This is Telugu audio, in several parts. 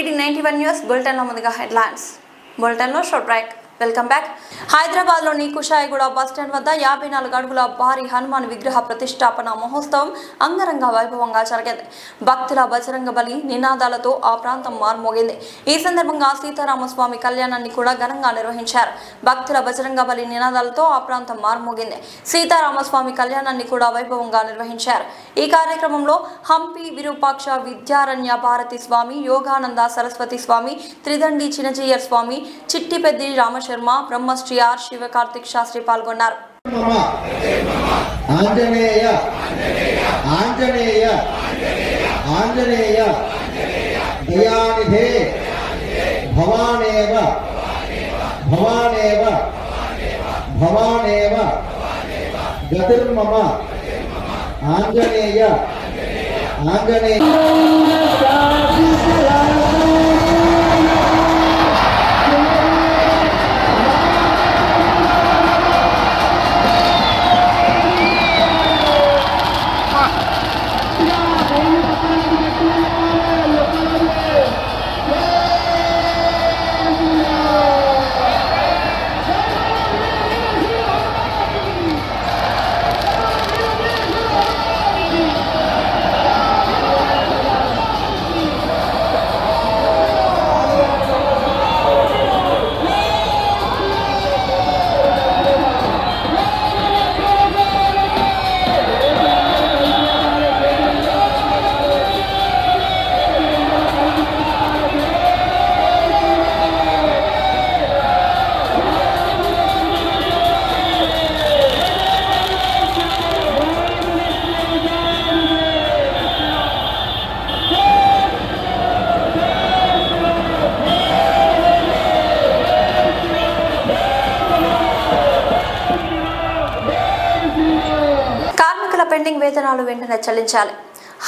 AD91 న్యూస్ బులెటిన్లో ముందుగా హెడ్లైన్స్. బులెటిన్లో షార్ట్ బ్రేక్. Welcome back. హైదరాబాద్లోని కుషాయిగూడ బస్టాండ్ వద్ద 54 అడుగుల భారీ హనుమాన్ విగ్రహ ప్రతిష్టాపన మహోత్సవం అంగరంగ వైభవంగా జరిగింది. భక్తుల బజరంగ బలి నినాదాలతో ఆ ప్రాంతం మార్మోగింది. ఈ సందర్భంగా సీతారామస్వామి కళ్యాణాన్ని కూడా ఘనంగా నిర్వహించారు. భక్తుల బజరంగ బలి నినాదాలతో ఆ ప్రాంతం మార్మోగింది. సీతారామస్వామి కళ్యాణాన్ని కూడా వైభవంగా నిర్వహించారు. ఈ కార్యక్రమంలో హంపి విరూపాక్ష విద్యారణ్య భారతి స్వామి, యోగానంద సరస్వతి స్వామి, త్రిదండి చినజీయర్ స్వామి, చిట్టిపెద్ది రామశర్మ, బ్రహ్మశ్రీ ఆర్ శివకార్తిక్ శాస్త్రి పాల్గొన్నారు. ఆంజనేయ ఆంజనేయ ఆంజనేయ దయానిధే భవానేవ భవానేవ భవానేవ గతిర్మమ ఆంజనేయ ఆంజనేయ పెండింగ్ వేతనాలు వెంటనే చెల్లించాలి.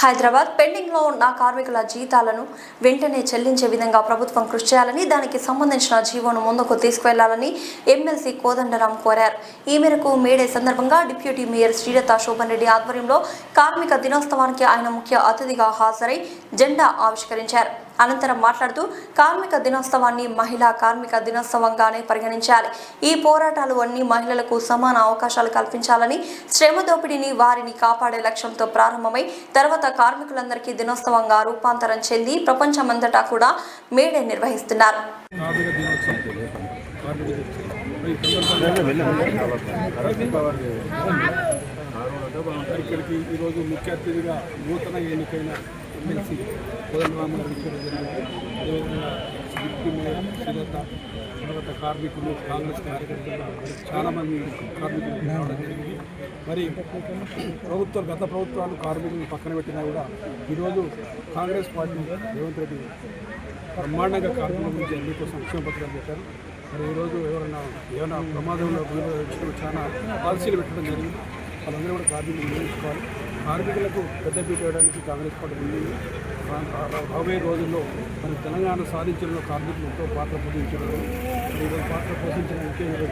హైదరాబాద్ పెండింగ్లో ఉన్న కార్మికుల జీతాలను వెంటనే చెల్లించే విధంగా ప్రభుత్వం కృషి చేయాలని, దానికి సంబంధించిన జీవోను ముందుకు తీసుకువెళ్లాలని ఎమ్మెల్సీ కోదండరాం కోరారు. ఈ మేరకు మేడే సందర్భంగా డిప్యూటీ మేయర్ శ్రీలత శోభన్ రెడ్డి ఆధ్వర్యంలో కార్మిక దినోత్సవానికి ఆయన ముఖ్య అతిథిగా హాజరై జెండా ఆవిష్కరించారు. అనంతరం మాట్లాడుతూ కార్మిక దినోత్సవాన్ని మహిళా కార్మిక దినోత్సవంగానే పరిగణించాలి. ఈ పోరాటాలు అన్ని మహిళలకు సమాన అవకాశాలు కల్పించాలని, శ్రమ దోపిడీని వారిని కాపాడే లక్ష్యంతో ప్రారంభమై తర్వాత కార్మికులందరికీ దినోత్సవంగా రూపాంతరం చెంది ప్రపంచమంతటా కూడా మేడే నిర్వహిస్తున్నారు. ఇక్కడికి ఈరోజు ముఖ్య అతిథిగా నూతన ఎన్నికైన ఎమ్మెల్సీ కోదండరాం గారు అదేవిధంగా డిప్యూటీ మేయర్ శ్రీలత, తర్వాత కార్మికులు, కాంగ్రెస్ కార్యకర్తలు చాలామంది కార్మికులు రావడం జరిగింది. మరి గత ప్రభుత్వాలు కార్మికులను పక్కన పెట్టినా కూడా ఈరోజు కాంగ్రెస్ పార్టీ రేవంత్ రెడ్డి బ్రహ్మాండంగా కార్మికుల గురించి ఎన్నికల సంక్షేమ పత్రాలు పెట్టారు. మరి ఈరోజు ఏమైనా ప్రమాదంలో చాలా పాలసీలు పెట్టడం జరిగింది. వాళ్ళందరూ కూడా కార్మికులు నిర్వహించుకోవాలి. కార్మికులకు పెద్దపీట వేయడానికి కాంగ్రెస్ పార్టీ ఉంది. రాబోయే రోజుల్లో మరి తెలంగాణ సాధించడంలో కార్మికులు ఎంతో పాత్ర పోషించడం, ఈరోజు పాత్ర పోషించిన ముఖ్యంగా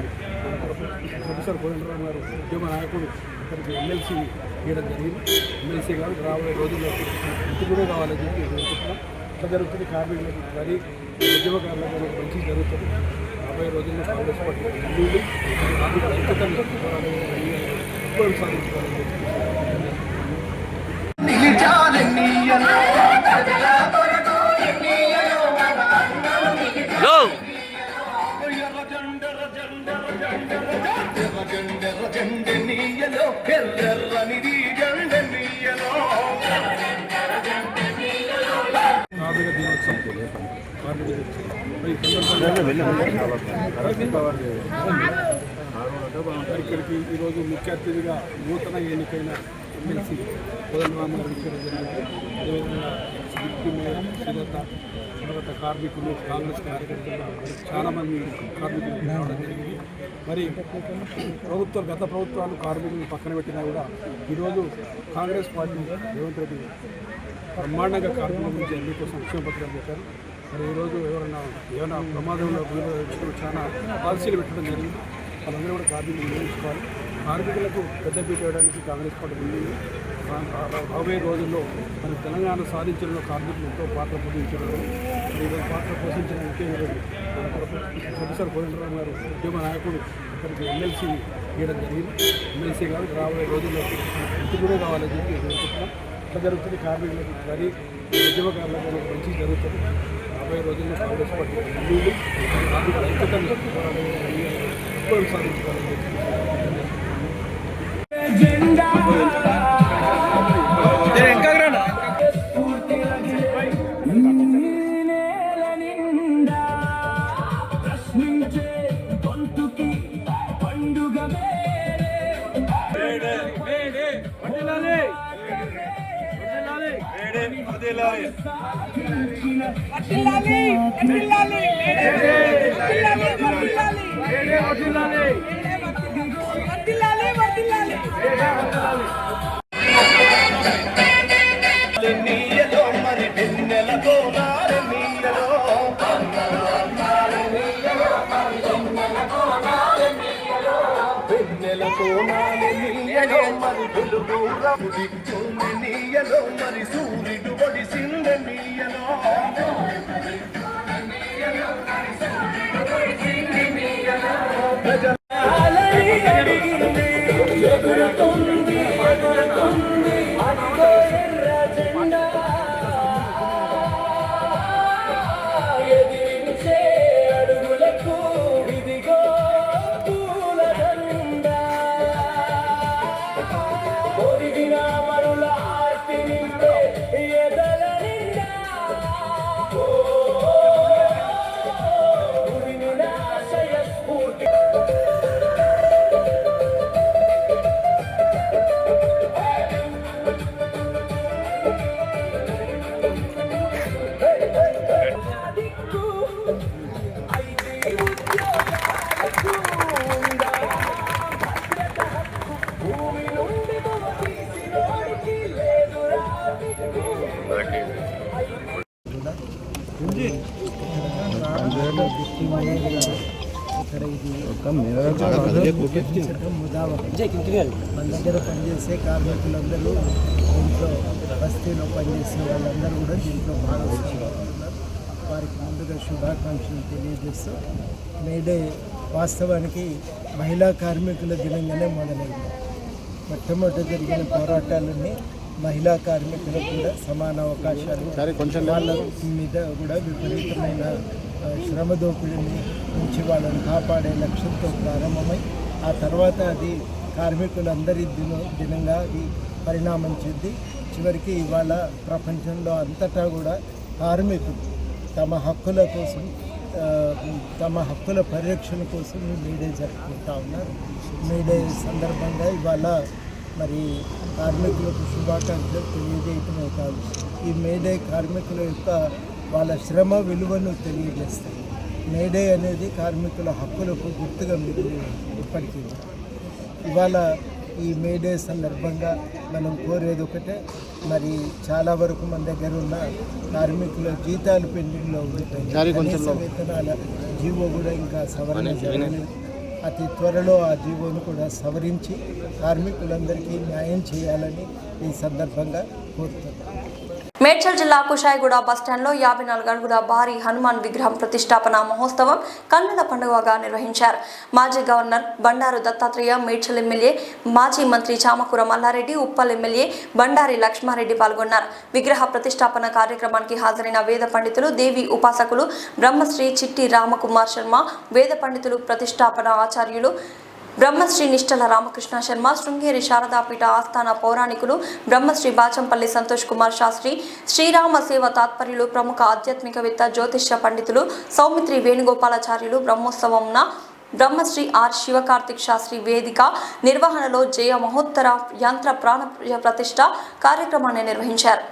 ప్రొఫెసర్ కోదండరాం గారు ఉద్యమ నాయకుడు ఇక్కడికి ఎమ్మెల్సీ ఇవ్వడం జరిగింది. ఎమ్మెల్సీ గారు రాబోయే రోజుల్లో కూడా కావాలని చెప్పి కోరుకుంటున్నాం. ఇట్లా జరుగుతుంది. కార్మికులకు కానీ ఉద్యమకారులకు మంచి జరుగుతుంది. రాబోయే రోజుల్లో కాంగ్రెస్ పార్టీ కార్మికుల ఐక్యతను సాధించుకోవాలని చెప్పి కార్మిక దినోత్సవం ఇక్కడికి ఈరోజు ముఖ్య అతిథిగా నూతన ఎన్నికైన ఎమ్మెల్సీ కోదండరాం గారు అదేవిధంగా డిప్యూటీ మేయర్ శ్రీలత, తర్వాత కార్మికులు, కాంగ్రెస్ కార్యకర్తలు చాలామంది కార్మికులు రావడం జరిగింది. మరి గత ప్రభుత్వాలు కార్మికులను పక్కన పెట్టినా కూడా ఈరోజు కాంగ్రెస్ పార్టీ రేవంత్ రెడ్డి బ్రహ్మాండంగా కార్మికుల గురించి ఎన్నికల సంక్షేమ పత్రాలు పెట్టారు. మరి ఈరోజు ఏమైనా ప్రమాదంలో చాలా పాలసీలు పెట్టడం జరిగింది. వాళ్ళందరూ కూడా కార్మికులు వినియోగించుకోవాలి. కార్మికులకు పెద్దపీట వేయడానికి కాంగ్రెస్ పార్టీ ఉంది. రాబోయే రోజుల్లో మన తెలంగాణ సాధించడంలో కార్మికులు ఎంతో పాత్ర పోషించడం పాత్ర పోషించడానికి ప్రొఫెసర్ కోదండరామ్ గారు ఉద్యమ నాయకుడు ఇక్కడికి ఎమ్మెల్సీ చేయడం జరిగింది. ఎమ్మెల్సీ గారు రాబోయే రోజుల్లో ఇంటి కూడా కావాలని చెప్పి కోరుకుంటున్నాం. ఇట్లా జరుగుతుంది. కార్మికులకు కానీ ఉద్యమకారులకు మంచి జరుగుతుంది. రాబోయే రోజుల్లో కాంగ్రెస్ పార్టీ కార్మికుల ఐక్యతను సాధించుకోవాలని చెప్పి మరి సూర్యుడు ఒడిసింద నీయలో మన దగ్గర పనిచేసే కార్మికులందరూ దీంట్లో బస్తీలో పనిచేసే వాళ్ళందరూ కూడా దీంట్లో భాగస్వాములు. వారికి ముందుగా శుభాకాంక్షలు తెలియజేస్తూ మేడే వాస్తవానికి మహిళా కార్మికుల దినంగానే మొదలైంది. మొట్టమొదటి జరిగిన పోరాటాలన్నీ మహిళా కార్మికులకు కూడా సమాన అవకాశాలు, వాళ్ళ మీద కూడా విపరీతమైన శ్రమ దోపిడీని నుంచి వాళ్ళని కాపాడే లక్ష్యంతో ప్రారంభమై ఆ తర్వాత అది కార్మికులందరి దినంగా అది పరిణామం చెంది చివరికి ఇవాళ ప్రపంచంలో అంతటా కూడా కార్మికులు తమ హక్కుల కోసం, తమ హక్కుల పరిరక్షణ కోసం మేడే జరుపుకుంటా ఉన్నారు. మేడే సందర్భంగా ఇవాళ మరి కార్మికులకు శుభాకాంక్షలు తెలియజేయటమే కాదు, ఈ మేడే కార్మికుల యొక్క వాళ్ళ శ్రమ విలువను తెలియజేస్తాయి. మేడే అనేది కార్మికుల హక్కులకు గుర్తుగా మిగిలి ఇప్పటికీ. ఇవాళ ఈ మేడే సందర్భంగా మనం కోరేది ఒకటే, మరి చాలా వరకు మన దగ్గర ఉన్న కార్మికుల జీతాలు పెండింగ్లో ఉంటాయి. కనీస వేతనాల జీవో కూడా ఇంకా సవరణ జరగలేదు. అతి త్వరలో ఆ జీవోను కూడా సవరించి కార్మికులందరికీ న్యాయం చేయాలని ఈ సందర్భంగా కోరుతున్నాను. మేడ్చల్ జిల్లా కుషాయిగూడ బస్టాండ్లో 54 అడుగుల భారీ హనుమాన్ విగ్రహం ప్రతిష్టాపన మహోత్సవం కన్నుల పండుగగా నిర్వహించారు. మాజీ గవర్నర్ బండారు దత్తాత్రేయ, మేడ్చల్ ఎమ్మెల్యే మాజీ మంత్రి చామకూర మల్లారెడ్డి, ఉప్పల్ ఎమ్మెల్యే బండారి లక్ష్మారెడ్డి పాల్గొన్నారు. విగ్రహ ప్రతిష్టాపన కార్యక్రమానికి హాజరైన వేద పండితులు, దేవి ఉపాసకులు బ్రహ్మశ్రీ చిట్టి రామకుమార్ శర్మ, వేద పండితులు, ప్రతిష్టాపన ఆచార్యులు బ్రహ్మశ్రీ నిష్టల రామకృష్ణ శర్మ, శృంగేరి శారదాపీఠ ఆస్థాన పౌరాణికులు బ్రహ్మశ్రీ బాచంపల్లి సంతోష్ కుమార్ శాస్త్రి, శ్రీరామ సేవ తాత్పర్యులు, ప్రముఖ ఆధ్యాత్మికవేత్త జ్యోతిష్య పండితులు సౌమిత్రి వేణుగోపాలాచార్యులు, బ్రహ్మోత్సవంన బ్రహ్మశ్రీ ఆర్ శివకార్తిక్ శాస్త్రి వేదిక నిర్వహణలో జయ మహోత్తర యంత్ర ప్రాణ ప్రతిష్ఠ కార్యక్రమాన్ని నిర్వహించారు.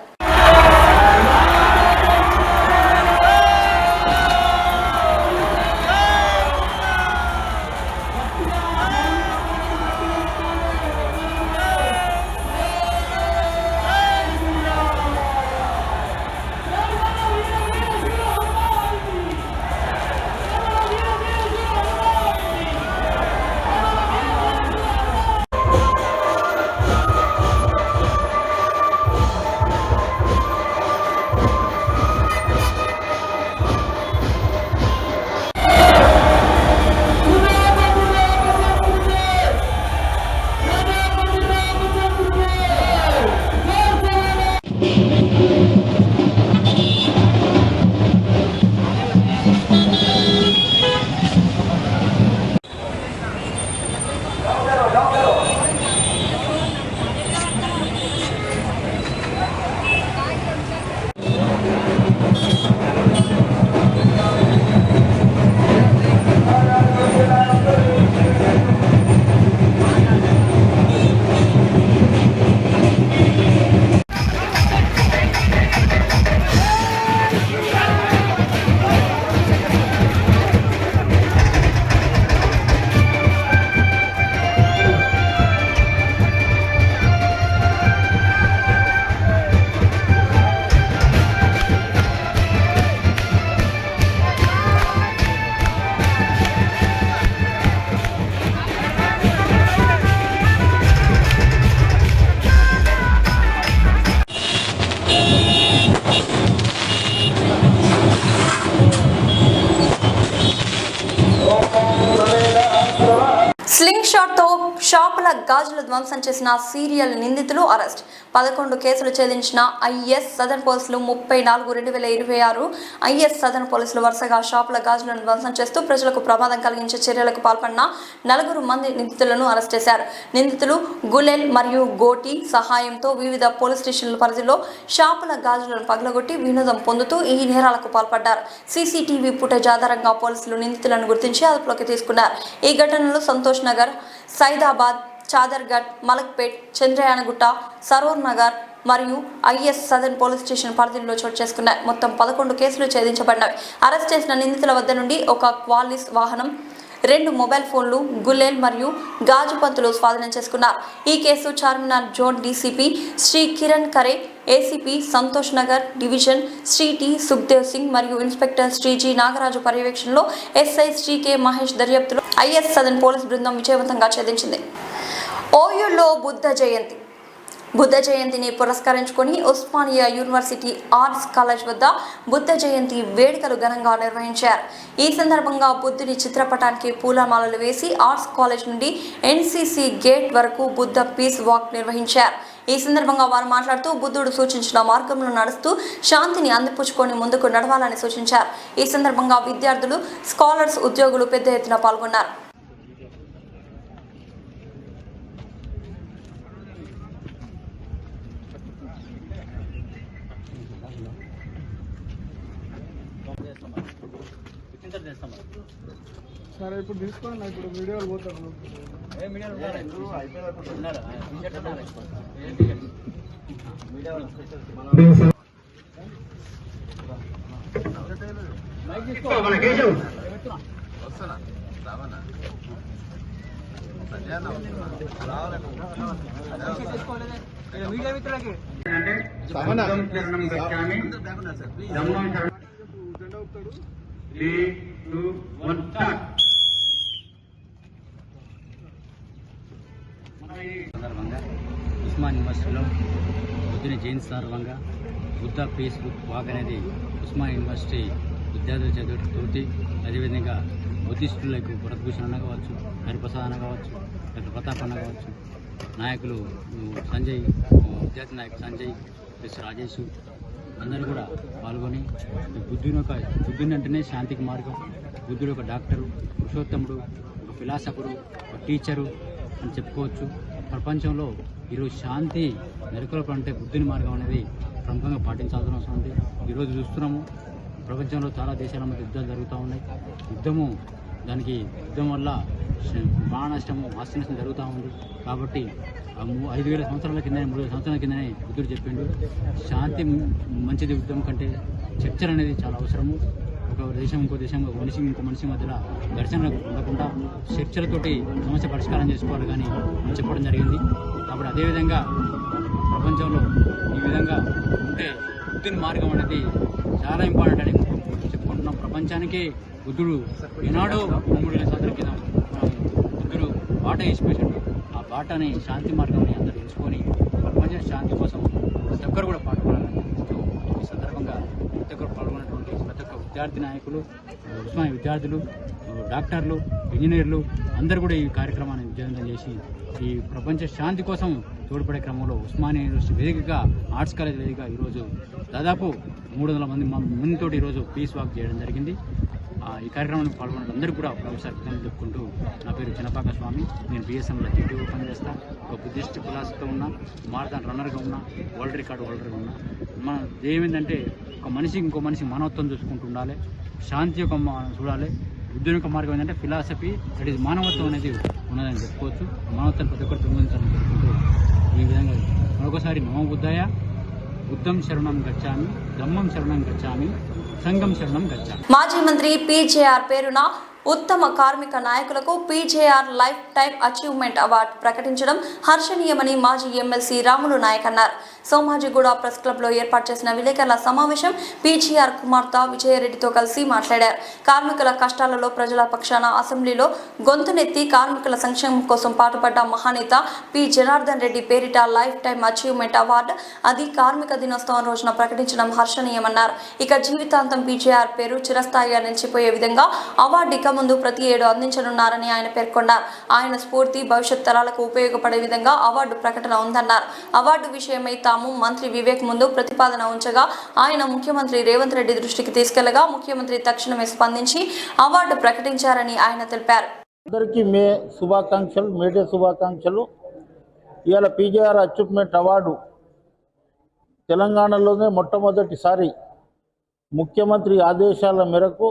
బిగ్ షాట్ తో షాపుల గాజులు ధ్వంసం చేసిన సీరియల్ నిందితులు అరెస్ట్. 11 కేసులు ఛేదించిన ఐఎస్ సదర్న్ పోలీసులు 34/2026 ఐఎస్ సదర్న్ పోలీసులు వరుసగా షాపుల గాజులను ధ్వంసం చేస్తూ ప్రజలకు ప్రమాదం కలిగించే చర్యలకు పాల్పడిన 4 మంది నిందితులను అరెస్ట్ చేశారు. నిందితులు గులెల్ మరియు గోటి సహాయంతో వివిధ పోలీస్ స్టేషన్ల పరిధిలో షాపుల గాజులను పగలగొట్టి వినోదం పొందుతూ ఈ నేరాలకు పాల్పడ్డారు. సీసీటీవీ ఫుటేజ్ ఆధారంగా పోలీసులు నిందితులను గుర్తించి అదుపులోకి తీసుకున్నారు. ఈ ఘటనలో సంతోష్ నగర్, సైదాబాద్, చాదర్ఘట్, మలక్పేట్, చంద్రయానగుట్ట, సరోర్ నగర్ మరియు ఐఎస్ సదర్న్ పోలీస్ స్టేషన్ పరిధిలో చోటు చేసుకున్నాయి. మొత్తం 11 కేసులు ఛేదించబడినవి. అరెస్ట్ చేసిన నిందితుల వద్ద నుండి ఒక క్వాలిస్ వాహనం, 2 మొబైల్ ఫోన్లు, గులేల్ మరియు గాజు పంతులు స్వాధీనం చేసుకున్నారు. ఈ case Charminar zone DCP Shri Kiran Khare, ACP Santosh Nagar division Shri T Sukhdev Singh మరియు ఇన్స్పెక్టర్ శ్రీ జి నాగరాజు పర్యవేక్షణలో ఎస్ఐ శ్రీ కె మహేష్ దర్యాప్తులో ఐఎస్ సదర్న్ పోలీస్ బృందం విజయవంతంగా ఛేదించింది. ఓయూలో బుద్ధ జయంతిని పురస్కరించుకొని ఉస్మానియా యూనివర్సిటీ ఆర్ట్స్ కాలేజ్ వద్ద బుద్ధ జయంతి వేడుకలు ఘనంగా నిర్వహించారు. ఈ సందర్భంగా బుద్ధుడి చిత్రపటానికి పూలమాలలు వేసి ఆర్ట్స్ కాలేజ్ నుండి ఎన్సీసీ గేట్ వరకు బుద్ధ పీస్ వాక్ నిర్వహించారు. ఈ సందర్భంగా వారు మాట్లాడుతూ బుద్ధుడు సూచించిన మార్గంలో నడుస్తూ శాంతిని అందిపుచ్చుకొని ముందుకు నడవాలని సూచించారు. ఈ సందర్భంగా విద్యార్థులు, స్కాలర్స్, ఉద్యోగులు పెద్ద ఎత్తున పాల్గొన్నారు. సరే ఇప్పుడు తీసుకోండి, ఇప్పుడు వీడియోలు పోతాను. సందర్భంగా ఉస్మాన్ యూనివర్సిటీలో బుద్ధుని జయంతి సందర్భంగా బుద్ధ పీస్ బుక్ వాక్ అనేది ఉస్మాన్ యూనివర్సిటీ విద్యార్థుల చేతులతోటి, అదేవిధంగా బుద్ధిస్టులకు భరతభూషణ్ అన్న కావచ్చు, హరిప్రసాద్ అన్న కావచ్చు, డాక్టర్ ప్రతాప్ అన్న కావచ్చు, నాయకులు సంజయ్, విద్యార్థి నాయకులు సంజయ్ ప్లస్ రాజేష్ అందరూ కూడా పాల్గొని బుద్ధుని అంటేనే శాంతికి మార్గం, బుద్ధుడు ఒక డాక్టరు, పురుషోత్తముడు, ఒక ఫిలాసఫరు, ఒక టీచరు అని చెప్పుకోవచ్చు. ప్రపంచంలో ఈరోజు శాంతి నెలకొల్పాలంటే బుద్ధుని మార్గం అనేది ప్రముఖంగా పాటించాల్సిన అవసరం ఉంది. ఈరోజు చూస్తున్నాము ప్రపంచంలో చాలా దేశాల మధ్య యుద్ధాలు జరుగుతూ ఉన్నాయి. యుద్ధం వల్ల ప్రాణ నష్టము, ఆస్తి నష్టం జరుగుతూ ఉంది. కాబట్టి 5,000 సంవత్సరాల కిందనే, 3,000 సంవత్సరాల కిందనే బుద్ధుడు చెప్పిండు, శాంతి మంచిది యుద్ధం కంటే. చర్చలు అనేది చాలా అవసరము. ఒక దేశం ఇంకో దేశం, ఒక మనిషి ఇంకో మనిషి మధ్యలో ఘర్షణ ఉండకుండా చర్చలతోటి సమస్య పరిష్కారం చేసుకోవాలి కానీ అని చెప్పడం జరిగింది. కాబట్టి అదేవిధంగా ప్రపంచంలో ఈ విధంగా ఉంటే బుద్ధుని మార్గం అనేది చాలా ఇంపార్టెంట్ అని చెప్పుకుంటున్నాం. ప్రపంచానికే బుద్ధుడు ఈనాడు 3,000 సంవత్సరాల కింద బుద్ధుడు బాట వేసిపోయాడు. ఆ బాటని, శాంతి మార్గాన్ని అందరూ ఎంచుకొని ప్రపంచ శాంతి కోసం ప్రతి ఒక్కరు కూడా పాటుపడాలని ఈ సందర్భంగా ప్రతి ఒక్కరు పాల్గొన్నటువంటి ప్రతి ఒక్క విద్యార్థి నాయకులు, ఉస్మానియా విద్యార్థులు, డాక్టర్లు, ఇంజనీర్లు అందరూ కూడా ఈ కార్యక్రమాన్ని విజయవంతం చేసి ఈ ప్రపంచ శాంతి కోసం తోడ్పడే క్రమంలో ఉస్మానియా యూనివర్సిటీ వేదికగా, ఆర్ట్స్ కాలేజ్ వేదికగా ఈరోజు దాదాపు 300 మందితో ఈరోజు పీస్ వాక్ చేయడం జరిగింది. ఈ కార్యక్రమానికి పాల్గొన్న అందరూ కూడా ప్రొఫెసర్ చెప్పుకుంటూ, నా పేరు చిన్నపాక స్వామి, నేను బిఎస్ఎంలో టీటీఓ పనిచేస్తా, ఒక బుద్ధిస్ట్ ఫిలాసఫీతో ఉన్నా, మారథాన్ రన్నర్గా ఉన్నా, వరల్డ్ రికార్డు హోల్డర్గా ఉన్నా. మన ఏమైందంటే ఒక మనిషి ఇంకో మనిషి మానవత్వం చూసుకుంటూ ఉండాలి, శాంతి యొక్క చూడాలి. బుద్ధుని యొక్క మార్గం ఏంటంటే ఫిలాసఫీ, దట్ ఈజ్ మానవత్వం అనేది ఉన్నదని చెప్పుకోవచ్చు. మానవత్వాన్ని ప్రతి ఒక్కరు పెంపొందించాలని చెప్పుకుంటూ ఈ విధంగా మరొకసారి నమో బుద్ధాయ, బుద్ధం శరణం గచ్చామి, ధమ్మం శరణం గచ్చామి, సంఘం శరణం గచ్చామి. మాజీ మంత్రి పీజేఆర్ పేరున ఉత్తమ కార్మిక నాయకులకు PJR life time achievement award ప్రకటించడం హర్షణీయమని మాజీ ఎమ్మెల్సీ రాములు నాయక్ అన్నారు. సోమాజిగూడ ప్రెస్ క్లబ్లో ఏర్పాటు చేసిన విలేకరుల సమావేశం పీజేఆర్ కుమార్తె విజయరెడ్డితో కలిసి మాట్లాడారు. కార్మికుల కష్టాలలో ప్రజల పక్షాన అసెంబ్లీలో గొంతునెత్తి కార్మికుల సంక్షేమం కోసం పాటుపడ్డ మహానేత పి జనార్దన్ రెడ్డి పేరిట లైఫ్ టైం అచీవ్మెంట్ అవార్డు అది కార్మిక దినోత్సవం రోజున ప్రకటించడం హర్షణీయమన్నారు. ఇక జీవితాంతం పీజేఆర్ పేరు చిరస్థాయిగా నిలిచిపోయే విధంగా అవార్డు ముందు ప్రతి ఏడు అందించనున్నారని ఆయన పేర్కొన్నారు. ఆయన స్ఫూర్తి భవిష్యత్ తరాలకు ఉపయోగపడే విధంగా అవార్డు ప్రకటన ఉందన్నారు. అవార్డు విషయమై తాము మంత్రి వివేక్ ముందు ప్రతిపాదన ఉంచగా ఆయన ముఖ్యమంత్రి రేవంత్ రెడ్డి దృష్టికి తీసుకెళ్లగా ముఖ్యమంత్రి తక్షణమే స్పందించి అవార్డు ప్రకటించారని ఆయన తెలిపారు. అందరికీ శుభాకాంక్షలు, మేడే శుభాకాంక్షలు. ఇవాళ పీజేఆర్ అచీవ్మెంట్ అవార్డు తెలంగాణలోనే మొట్టమొదటిసారి ముఖ్యమంత్రి ఆదేశాల మేరకు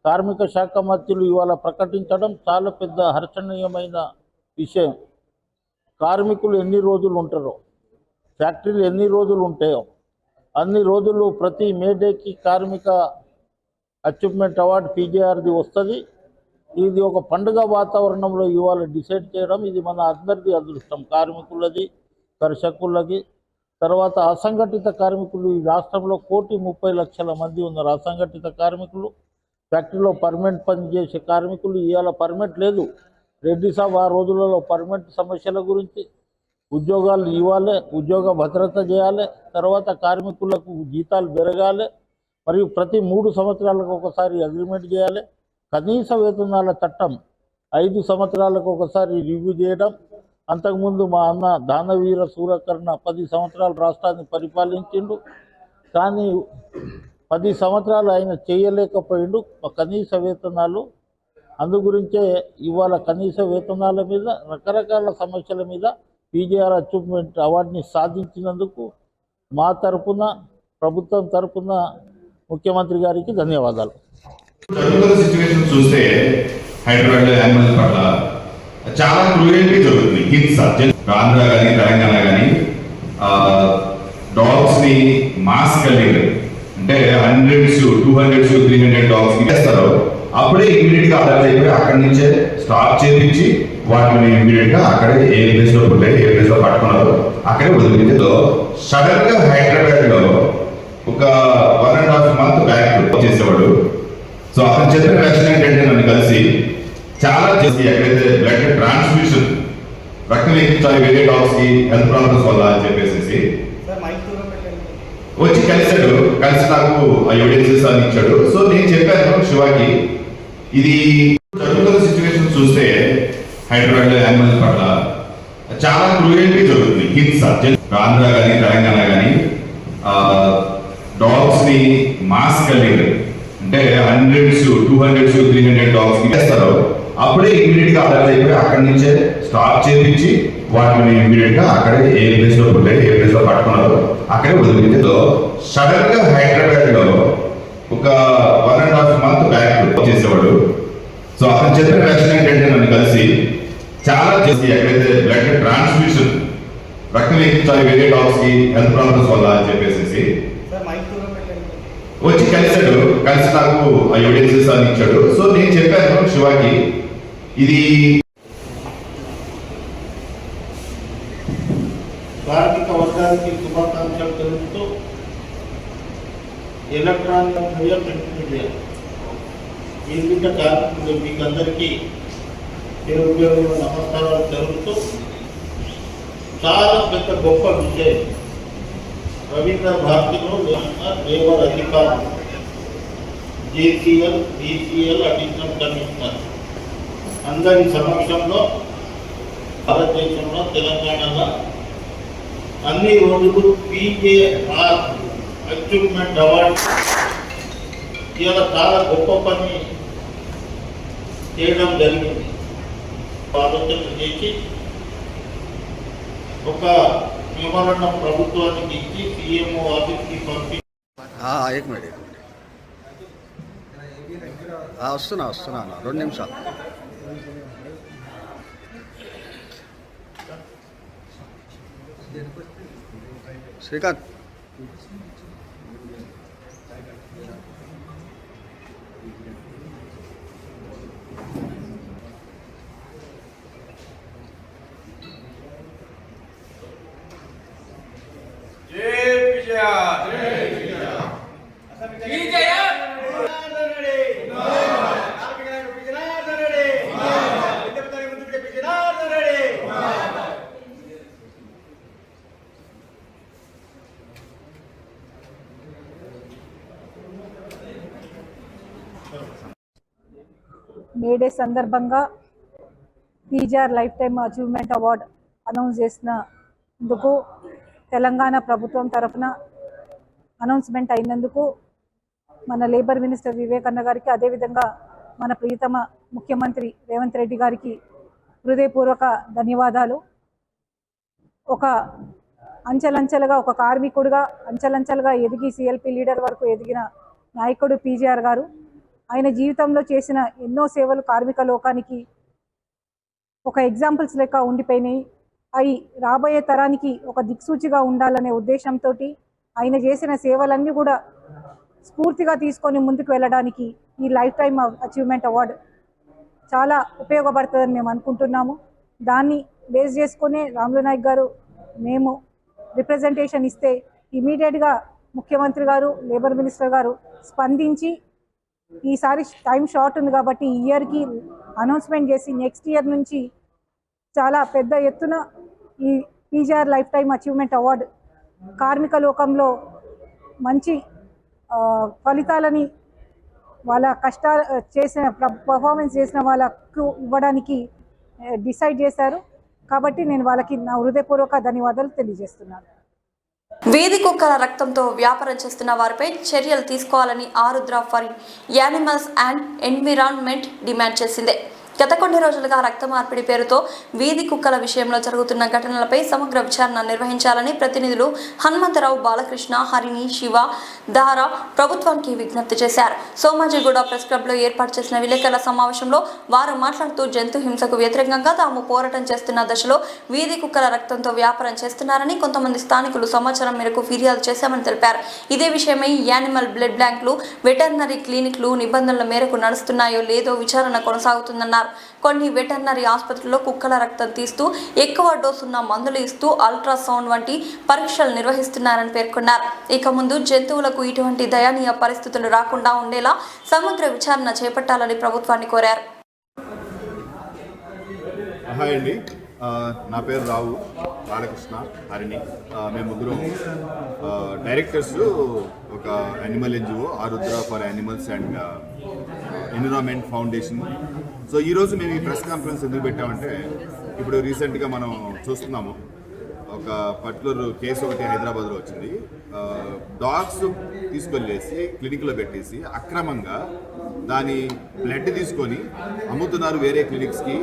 కార్మిక శాఖ మంత్రులు ఇవాళ ప్రకటించడం చాలా పెద్ద హర్షణీయమైన విషయం. కార్మికులు ఎన్ని రోజులు ఉంటారో, ఫ్యాక్టరీలు ఎన్ని రోజులు ఉంటాయో అన్ని రోజులు ప్రతి మేడేకి కార్మిక అచీవ్మెంట్ అవార్డు పీజేఆర్ది వస్తుంది. ఇది ఒక పండుగ వాతావరణంలో ఇవాళ డిసైడ్ చేయడం ఇది మన అందరిది అదృష్టం. కార్మికులది, కర్షకులది, తర్వాత అసంఘటిత కార్మికులు ఈ రాష్ట్రంలో 1,30,00,000 మంది ఉన్నారు. అసంఘటిత కార్మికులు, ఫ్యాక్టరీలో పర్మనెంట్ పనిచేసే కార్మికులు. ఇవాళ పర్మనెంట్ లేదు. రెడ్డి సాబ్ ఆ రోజులలో పర్మనెంట్ సమస్యల గురించి ఉద్యోగాలు ఇవ్వాలి, ఉద్యోగ భద్రత చేయాలి, తర్వాత కార్మికులకు జీతాలు పెరగాలి, మరియు ప్రతి 3 సంవత్సరాలకు ఒకసారి అగ్రిమెంట్ చేయాలి. కనీస వేతనాల చట్టం 5 సంవత్సరాలకు ఒకసారి రివ్యూ చేయడం. అంతకుముందు మా అన్న దానవీర సూరకర్ణ 10 సంవత్సరాలు రాష్ట్రాన్ని పరిపాలించిండు, కానీ 10 సంవత్సరాలు ఆయన చేయలేకపోయిండు కనీస వేతనాలు. అందుగురించే ఇవాళ కనీస వేతనాల మీద, రకరకాల సమస్యల మీద పీజేఆర్ అచీవ్మెంట్ అవార్డుని సాధించినందుకు మా తరపున, ప్రభుత్వం తరపున ముఖ్యమంత్రి గారికి ధన్యవాదాలు. జరుగుతున్న సిచ్యువేషన్ చూస్తే హైదరాబాద్ యానిమల్స్ పట్ల చాలా క్రూయల్టీ జరుగుతుంది. హింస ఆంధ్ర కానీ తెలంగాణ కానీ డాగ్స్ ని మాస్ కల్లింగ్ అంటే 100s, 200s, 300 డాగ్స్ వేస్తారు. అప్పుడే ఇమీడియట్ గా అలర్ట్ అయిపోయి అక్కడి నుంచే స్టాప్ చేపించి వాటిని ఇమీడియట్ గా అక్కడే ఏ ప్లేస్ లో పుట్టాయి, ఏ ప్లేస్ లో పట్టుకున్నారు అక్కడే వదిలిందో. సడన్ గా హైదరాబాద్ లో ఒక 1.5 months బ్యాక్ చేసేవాడు. సో అతను చెప్పిన వెర్షన్ ఏంటంటే నన్ను కలిసి చాలా చేసి ఎక్కడైతే బ్లడ్ ట్రాన్స్ఫ్యూషన్ రక్తం ఎక్కించాలి వేరే డాగ్స్ కి హెల్త్ ప్రాబ్లమ్స్ వల్ల అని చెప్పేసి వచ్చి కలిశాడు. కలిసి నాకు ఆ ఎవిడెన్సెస్ అని ఇచ్చాడు. సో నేను చెప్పాను శివాకి, ఇది జరుగుతున్న సిచ్యువేషన్ చూస్తే హైదరాబాద్ యానిమల్స్ పట్ల చాలా క్రూయల్టీ జరుగుతుంది. హింస ఆంధ్ర కానీ తెలంగాణ కానీ డాగ్స్ ని మాస్ కల్లింగ్ అంటే 100s, 200s, 300 డాగ్స్ వేస్తారు. అప్పుడే ఇమీడియట్ గా అలర్ట్ అయిపోయి అక్కడి నుంచే స్టాప్ చేపించి వాటిని ఇమీడియట్ గా అక్కడే ఏ ప్లేస్ లో పుట్టాయి, ఏ ప్లేస్ లో పట్టుకున్నారు అక్కడే వదిలిందో. సడన్ గా హైదరాబాద్ లో ఒక 1.5 months బ్యాక్ చేసేవాడు. సో అతను చెప్పిన వెర్షన్ ఏంటంటే నన్ను కలిసి చాలా చేసి ఎక్కడైతే బ్లడ్ ట్రాన్స్ఫ్యూషన్ రక్తం ఎక్కించాలి వేరే డాగ్స్ కి హెల్త్ ప్రాబ్లమ్స్ వల్ల అని చెప్పేసి వచ్చి కలిశాడు. కలిసి నాకు ఆ ఎవిడెన్సెస్ అని ఇచ్చాడు. సో నేను చెప్పాను శివాకి, ఇది కార్మిక వర్గానికి శుభాకాంక్షలు తెలుపుతూ ఎలక్ట్రానిక్ మీడియా, ప్రింట్ మీడియా ఈ కార్మికులు మీకు అందరికీ నమస్కారాలు తెలుపుతూ చాలా పెద్ద గొప్ప విషయం. రవీంద్ర భారతిలో లేబర్ అధికారులు, జేసీఎల్, బీసీఎల్, అడిషనల్ కమిషనర్ అందరి సమక్షంలో భారతదేశంలో తెలంగాణలో అన్ని రోజులు పీజేఆర్ అచీవ్మెంట్ అవార్డు ఇలా చాలా గొప్ప పని చేయడం జరిగింది. ఆలోచన చేసి ఒక మెమోరాండం ప్రభుత్వానికి ఇచ్చి సీఎంఓ ఆఫీస్కి పంపి వస్తున్నా 2 నిమిషాలు. శ్రీకాంత్ మే డే సందర్భంగా PGR lifetime achievement award announce చేసినందుకు తెలంగాణ ప్రభుత్వం తరఫున అనౌన్స్మెంట్ అయినందుకు మన లేబర్ మినిస్టర్ వివేక్ అన్న గారికి, అదేవిధంగా మన ప్రియతమ ముఖ్యమంత్రి రేవంత్ రెడ్డి గారికి హృదయపూర్వక ధన్యవాదాలు. ఒక అంచెలంచెలుగా ఒక కార్మికుడిగా అంచెలంచెలుగా ఎదిగి సిఎల్పి లీడర్ వరకు ఎదిగిన నాయకుడు పీజీఆర్ గారు. ఆయన జీవితంలో చేసిన ఎన్నో సేవలు కార్మిక లోకానికి ఒక ఎగ్జాంపుల్స్ లెక్క ఉండిపోయినాయి. అవి రాబోయే తరానికి ఒక దిక్సూచిగా ఉండాలనే ఉద్దేశంతో ఆయన చేసిన సేవలన్నీ కూడా స్ఫూర్తిగా తీసుకొని ముందుకు వెళ్ళడానికి ఈ లైఫ్ టైమ్ అచీవ్మెంట్ అవార్డు చాలా ఉపయోగపడుతుందని మేము అనుకుంటున్నాము. దాన్ని బేస్ చేసుకునే రాములు నాయక్ గారు మేము రిప్రజెంటేషన్ ఇస్తే ఇమీడియట్గా ముఖ్యమంత్రి గారు, లేబర్ మినిస్టర్ గారు స్పందించి ఈసారి టైం షార్ట్ ఉంది కాబట్టి ఈ ఇయర్కి అనౌన్స్మెంట్ చేసి నెక్స్ట్ ఇయర్ నుంచి చాలా పెద్ద ఎత్తున ఈ PGR lifetime achievement award కార్మిక లోకంలో మంచి ఫలితాలని వాళ్ళ కష్టాలు చేసిన పర్ఫార్మెన్స్ చేసిన వాళ్ళకు ఇవ్వడానికి డిసైడ్ చేశారు. కాబట్టి నేను వాళ్ళకి నా హృదయపూర్వక ధన్యవాదాలు తెలియజేస్తున్నాను. వీధి కుక్కల రక్తంతో వ్యాపారం చేస్తున్న వారిపై చర్యలు తీసుకోవాలని Arudra for animals and environment demand చేసింది. గత కొన్ని రోజులుగా రక్త మార్పిడి పేరుతో వీధి కుక్కల విషయంలో జరుగుతున్న ఘటనలపై సమగ్ర విచారణ నిర్వహించాలని ప్రతినిధులు హనుమంతరావు, బాలకృష్ణ, హరిణి, శివ, దారా ప్రభుత్వానికి విజ్ఞప్తి చేశారు. సోమాజిగూడ ప్రెస్ క్లబ్లో ఏర్పాటు చేసిన విలేకరుల సమావేశంలో వారు మాట్లాడుతూ జంతు హింసకు వ్యతిరేకంగా తాము పోరాటం చేస్తున్న దశలో వీధి కుక్కల రక్తంతో వ్యాపారం చేస్తున్నారని కొంతమంది స్థానికులు సమాచారం మేరకు ఫిర్యాదు చేశామని తెలిపారు. ఇదే విషయమై యానిమల్ బ్లడ్ బ్యాంకులు, వెటర్నరీ క్లినిక్లు నిబంధనల మేరకు నడుస్తున్నాయో లేదో విచారణ కొనసాగుతుందన్నారు. కొన్ని వెటర్నరీ ఆసుపత్రుల్లో కుక్కల రక్తం తీస్తూ ఎక్కువ డోసున్న మందులు ఇస్తూ అల్ట్రాసౌండ్ వంటి పరీక్షలు నిర్వహిస్తున్నారని పేర్కొన్నారు. ఇక ముందు జంతువులకు ఇటువంటి దయనీయ పరిస్థితులు రాకుండా ఉండేలా సమగ్ర విచారణ చేపట్టాలని ప్రభుత్వాన్ని కోరారు. హాయ్ అండి, నా పేరు రావు, బాలకృష్ణ, హరిణి. మేము ముగ్గురు డైరెక్టర్స్ ఒక animal NGO Arudra for animals and environment foundation. So ఈరోజు మేము ఈ ప్రెస్ కాన్ఫరెన్స్ ఎందుకు పెట్టామంటే, ఇప్పుడు రీసెంట్గా మనం చూస్తున్నాము ఒక పర్టికులర్ కేసు ఒకటి హైదరాబాద్లో వచ్చింది. డాగ్స్ తీసుకెళ్ళేసి క్లినిక్లో పెట్టేసి అక్రమంగా దాని బ్లడ్ తీసుకొని అమ్ముతున్నారు వేరే క్లినిక్స్కి,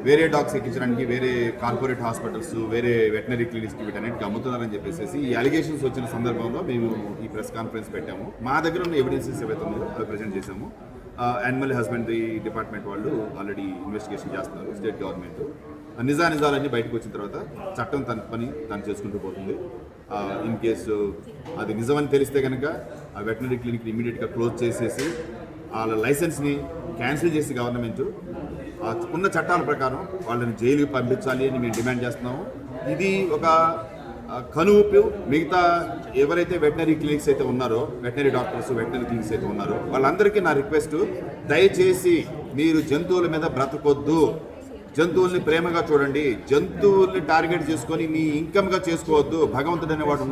వేరే డాగ్స్ ఎక్కించడానికి, వేరే కార్పొరేట్ హాస్పిటల్స్, వేరే వెటనరీ క్లినిక్స్కి వీటన్నిటికి అమ్ముతున్నారని చెప్పేసి ఈ అలిగేషన్స్ వచ్చిన సందర్భంలో మేము ఈ ప్రెస్ కాన్ఫరెన్స్ పెట్టాము. మా దగ్గర ఉన్న ఎవిడెన్సెస్ ఏవైతే ఉన్నాయో అవి ప్రజెంట్ చేశాము. యానిమల్ హస్బెండరీ డిపార్ట్మెంట్ వాళ్ళు ఆల్రెడీ ఇన్వెస్టిగేషన్ చేస్తున్నారు. స్టేట్ గవర్నమెంట్ నిజాలన్నీ బయటకు వచ్చిన తర్వాత చట్టం తన పని తను చేసుకుంటూ పోతుంది. ఇన్ కేసు అది నిజమని తెలిస్తే కనుక ఆ వెటనరీ క్లినిక్ని ఇమీడియట్గా క్లోజ్ చేసేసి వాళ్ళ లైసెన్స్ని క్యాన్సిల్ చేసి గవర్నమెంట్ ఉన్న చట్టాల ప్రకారం వాళ్ళని జైలుకి పంపించాలి అని మేము డిమాండ్ చేస్తున్నాము. ఇది ఒక కనుపు మిగతా ఎవరైతే వెటనరీ క్లినిక్స్ అయితే ఉన్నారో, వెటనరీ డాక్టర్స్, వెటనరీ క్లినిక్స్ అయితే ఉన్నారో వాళ్ళందరికీ నా రిక్వెస్ట్, దయచేసి మీరు జంతువుల మీద బ్రతకొద్దు, జంతువుల్ని ప్రేమగా చూడండి, జంతువుల్ని టార్గెట్ చేసుకొని మీ ఇన్కమ్గా చేసుకోవద్దు. భగవంతుడు అనేవాడు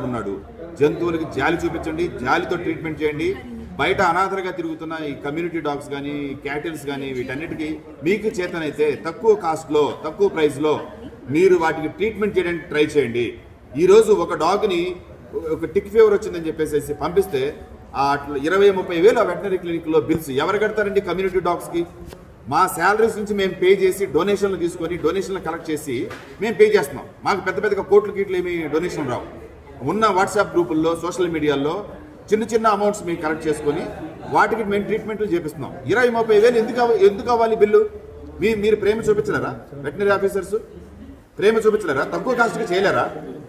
ఉన్నాడు. జంతువులకి జాలి చూపించండి, జాలితో ట్రీట్మెంట్ చేయండి. బయట అనాథలుగా తిరుగుతున్న ఈ కమ్యూనిటీ డాగ్స్ కానీ, క్యాటిల్స్ కానీ వీటన్నిటికీ మీకు చేతనైతే తక్కువ కాస్ట్లో, తక్కువ ప్రైస్లో మీరు వాటికి ట్రీట్మెంట్ చేయడానికి ట్రై చేయండి. ఈరోజు ఒక డాగ్ని ఒక టిక్ ఫీవర్ వచ్చిందని చెప్పేసి పంపిస్తే 20-30 వేలు ఆ వెటనరీ క్లినిక్లో బిల్స్ ఎవరు కడతారండి? కమ్యూనిటీ డాగ్స్కి మా శాలరీస్ నుంచి మేము పే చేసి డొనేషన్లు తీసుకొని డొనేషన్లు కలెక్ట్ చేసి మేము పే చేస్తున్నాం. మాకు పెద్ద కోట్లు గీట్లు ఏమి డొనేషన్ రావు. ఉన్న వాట్సాప్ గ్రూపుల్లో, సోషల్ మీడియాల్లో చిన్న అమౌంట్స్ మేము కలెక్ట్ చేసుకొని వాటికి మేము ట్రీట్మెంట్లు చేపిస్తున్నాం. 20-30 వేలు ఎందుకు అవ్వాలి బిల్లు? మీరు ప్రేమ చూపించలేరా? వెటనరీ ఆఫీసర్స్ ప్రేమ చూపించలేరా? తక్కువ కాస్ట్గా చేయలేరా?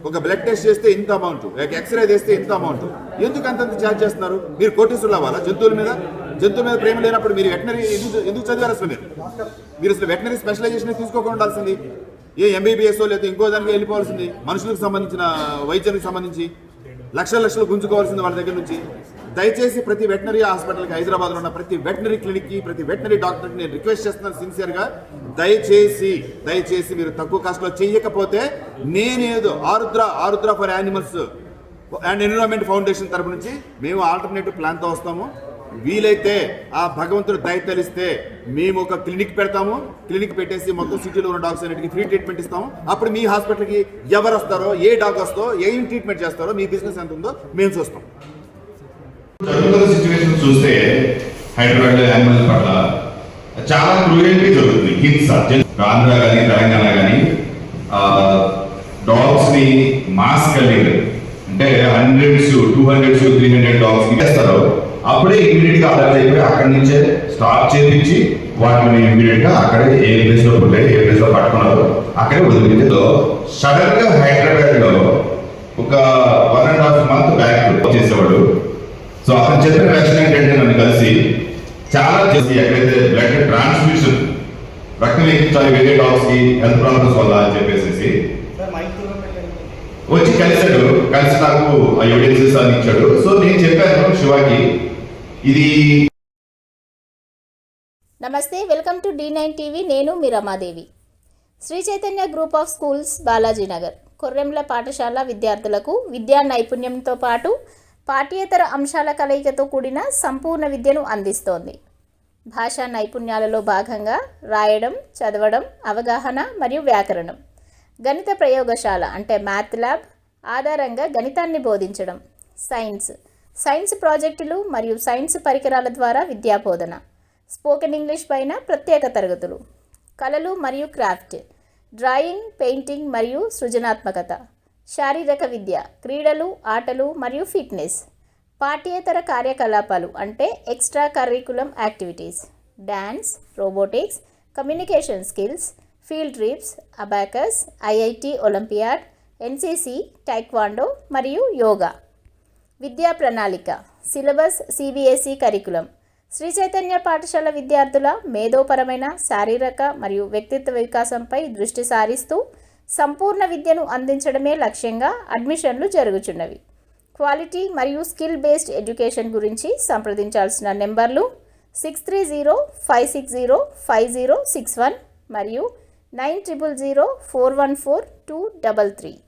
ఒక బ్లడ్ టెస్ట్ చేస్తే ఇంత అమౌంట్, ఎక్స్రే చేస్తే ఇంత అమౌంట్, ఎందుకు అంతంత ఛార్జ్ చేస్తున్నారు? మీరు కోటీసులు అవ్వాలా జంతువుల మీద ప్రేమ లేనప్పుడు మీరు వెటనరీ ఎందుకు చదివారు? అసలు మీరు అసలు వెటనరీ స్పెషలైజేషన్ తీసుకోకుండా ఉండాల్సింది. ఎంబీబీఎస్ లేదా ఇంకో దానికి వెళ్ళిపోవాల్సింది. మనుషులకు సంబంధించిన వైద్యానికి సంబంధించి లక్షలు గుంజుకోవాల్సింది వాళ్ళ దగ్గర నుంచి. దయచేసి ప్రతి వెటనరీ హాస్పిటల్కి, హైదరాబాద్లో ఉన్న ప్రతి వెటనరీ క్లినిక్కి, ప్రతి వెటనరీ డాక్టర్కి నేను రిక్వెస్ట్ చేస్తున్నాను సిన్సియర్గా, దయచేసి మీరు తక్కువ కాస్ట్లో చేయకపోతే నేనేదో Arudra for animals and environment foundation తరపు నుంచి మేము ఆల్టర్నేటివ్ ప్లాన్తో వస్తాము. వీలైతే ఆ భగవంతుడు దయ తలిస్తే మేము ఒక క్లినిక్ పెడతాము. క్లినిక్ పెట్టేసి మొత్తం సిటీలో ఉన్న డాగ్స్ అన్నిటికీ ఫ్రీ ట్రీట్మెంట్ ఇస్తాము. అప్పుడు మీ హాస్పిటల్కి ఎవరు వస్తారో, ఏ డాగ్ వస్తారో, ఏం ట్రీట్మెంట్ చేస్తారో, మీ బిజినెస్ ఎంత ఉందో మేము చూస్తాం. జరుగుతున్న సిచ్యువేషన్ చూస్తే హైదరాబాద్ యానిమల్ పట్ల చాలా క్రూయల్టీ జరుగుతుంది. హింస ఆంధ్ర కానీ తెలంగాణ కానీ డాగ్స్ ని మాస్ కల్లింగ్ అంటే 100s 200s 300 డాగ్స్ ఇస్తారు. అప్పుడే ఇమీడియట్ గా అలర్ట్ అయిపోయి అక్కడి నుంచే స్టాప్ చేపించి వాటిని ఇమీడియట్ గా అక్కడే ఏ ప్లేస్ లో పుట్టాయి, ఏ ప్లేస్ లో పట్టుకున్నారో అక్కడే వదిలిందో. సడన్ గా హైదరాబాద్ లో ఒక 1.5 month బ్యాక్ చేసేవాడు. సో అతను చెప్పిన వెర్షన్ ఏంటంటే నన్ను కలిసి చాలా చేసి ఎక్కడైతే బ్లడ్ ట్రాన్స్ఫ్యూషన్ రక్తం ఎక్కించాలి వేరే డాగ్స్ కి హెల్త్ ప్రాబ్లమ్స్ వల్ల అని చెప్పేసి వచ్చి కలిసి నాకు ఆ ఎవిడెన్సెస్ అని ఇచ్చాడు. సో నేను చెప్పాను శివాకి ఇది. నమస్తే, వెల్కమ్ టు D9 టీవీ. నేను మీ Ramadevi. Shri Chaitanya group of schools, Balajinagar, కొర్రెంల పాఠశాల విద్యార్థులకు విద్యా నైపుణ్యంతో పాటు పాఠ్యేతర అంశాల కలయికతో కూడిన సంపూర్ణ విద్యను అందిస్తోంది. భాషా నైపుణ్యాలలో భాగంగా రాయడం, చదవడం, అవగాహన మరియు వ్యాకరణం, గణిత ప్రయోగశాల అంటే మ్యాథ్ ల్యాబ్ ఆధారంగా గణితాన్ని బోధించడం, సైన్స్ ప్రాజెక్టులు మరియు సైన్స్ పరికరాల ద్వారా విద్యాబోధన, స్పోకెన్ ఇంగ్లీష్ పైన ప్రత్యేక తరగతులు, కళలు మరియు క్రాఫ్ట్, డ్రాయింగ్, పెయింటింగ్ మరియు సృజనాత్మకత, శారీరక విద్య, క్రీడలు, ఆటలు మరియు ఫిట్నెస్, పాఠ్యేతర కార్యకలాపాలు అంటే extra curriculum activities, dance, robotics, communication skills, field trips, abacus, IIT olympiad, NCC, taekwondo మరియు యోగా. విద్యా ప్రణాళిక, syllabus CBSE curriculum. Shri Chaitanya పాఠశాల విద్యార్థుల మేధోపరమైన, శారీరక మరియు వ్యక్తిత్వ వికాసంపై దృష్టి సారిస్తూ సంపూర్ణ విద్యను అందించడమే లక్ష్యంగా అడ్మిషన్లు జరుగుచున్నవి. క్వాలిటీ మరియు స్కిల్ బేస్డ్ ఎడ్యుకేషన్ గురించి సంప్రదించాల్సిన నెంబర్లు 6305605061 మరియు 9000 414 233.